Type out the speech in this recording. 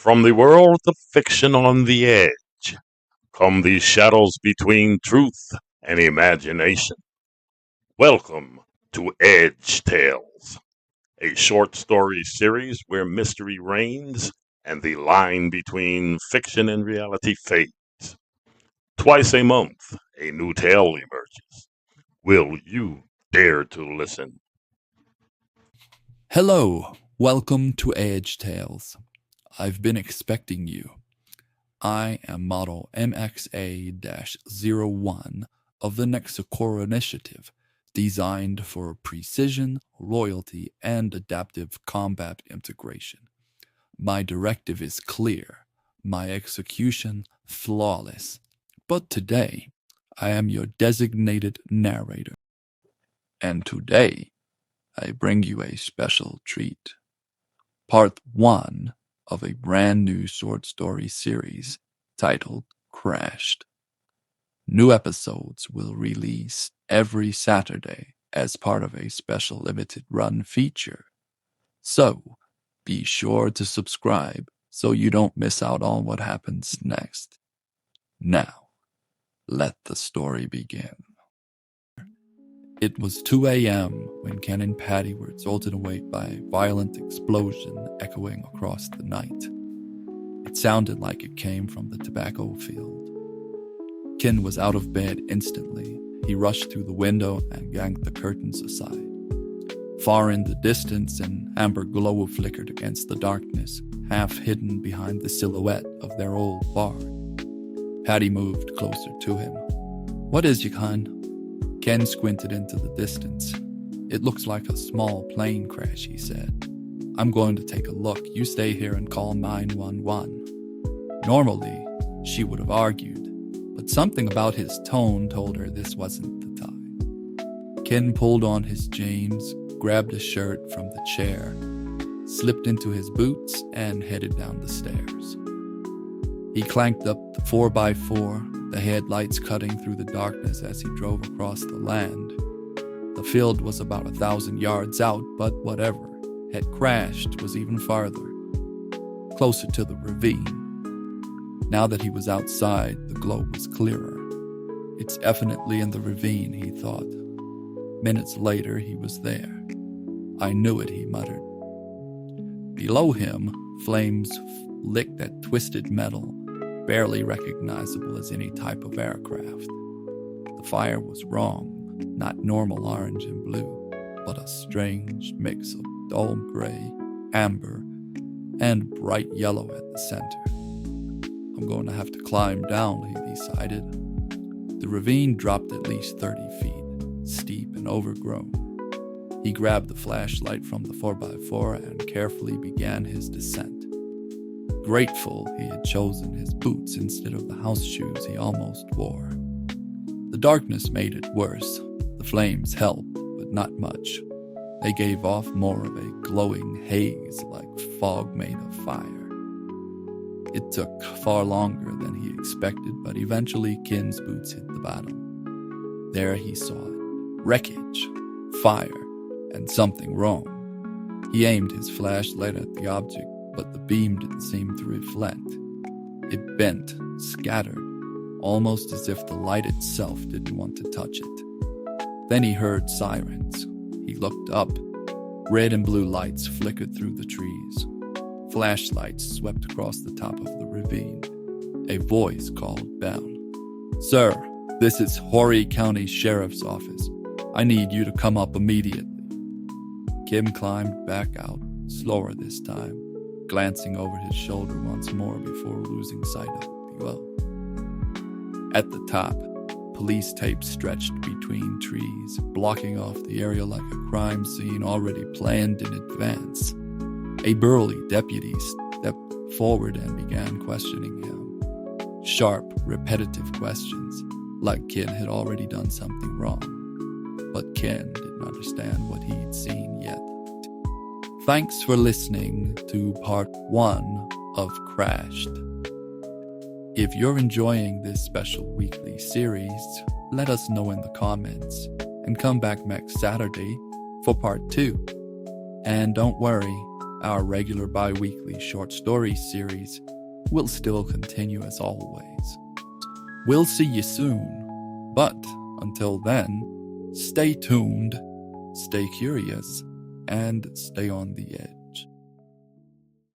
From the world of fiction on the edge come these shadows between truth and imagination. Welcome to Edge Tales, a short story series where mystery reigns and the line between fiction and reality fades. Twice a month, a new tale emerges. Will you dare to listen? Hello, welcome to Edge Tales. I've been expecting you. I am model MXA-01 of the Nexicora Initiative, designed for precision, loyalty, and adaptive combat integration. My directive is clear, my execution flawless. But today, I am your designated narrator. And today, I bring you a special treat. Part 1 of a brand new short story series titled Crashed. New episodes will release every Saturday as part of a special limited run feature. So, be sure to subscribe so you don't miss out on what happens next. Now, let the story begin. It was 2 a.m. when Ken and Patty were jolted awake by a violent explosion echoing across the night. It sounded like it came from the tobacco field. Ken was out of bed instantly. He rushed through the window and yanked the curtains aside. Far in the distance, an amber glow flickered against the darkness, half hidden behind the silhouette of their old barn. Patty moved closer to him. "What is it, hon?" Ken squinted into the distance. "It looks like a small plane crash," he said. "I'm going to take a look. You stay here and call 911. Normally, she would have argued, but something about his tone told her this wasn't the time. Ken pulled on his jeans, grabbed a shirt from the chair, slipped into his boots, and headed down the stairs. He clanked up the 4x4, the headlights cutting through the darkness as he drove across the land. The field was about 1,000 yards out, but whatever had crashed was even farther, closer to the ravine. Now that he was outside, the glow was clearer. "It's definitely in the ravine," he thought. Minutes later, he was there. "I knew it," he muttered. Below him, flames licked at twisted metal, barely recognizable as any type of aircraft. The fire was wrong, not normal orange and blue, but a strange mix of dull gray, amber, and bright yellow at the center. "I'm going to have to climb down," he decided. The ravine dropped at least 30 feet, steep and overgrown. He grabbed the flashlight from the 4x4 and carefully began his descent. Grateful he had chosen his boots instead of the house shoes he almost wore. The darkness made it worse. The flames helped, but not much. They gave off more of a glowing haze like fog made of fire. It took far longer than he expected, but eventually Ken's boots hit the bottom. There he saw it. Wreckage, fire, and something wrong. He aimed his flashlight at the object, but the beam didn't seem to reflect. It bent, scattered, almost as if the light itself didn't want to touch it. Then he heard sirens. He looked up. Red and blue lights flickered through the trees. Flashlights swept across the top of the ravine. A voice called down. "Sir, this is Horry County Sheriff's Office. I need you to come up immediately." Kim climbed back out, slower this time, glancing over his shoulder once more before losing sight of it below. At the top, police tape stretched between trees, blocking off the area like a crime scene already planned in advance. A burly deputy stepped forward and began questioning him. Sharp, repetitive questions, like Ken had already done something wrong. But Ken didn't understand what he'd seen yet. Thanks for listening to part 1 of Crashed. If you're enjoying this special weekly series, let us know in the comments and come back next Saturday for part 2. And don't worry, Our regular bi-weekly short story series will still continue as always. We'll see you soon, but until then, stay tuned, stay curious, and stay on the edge.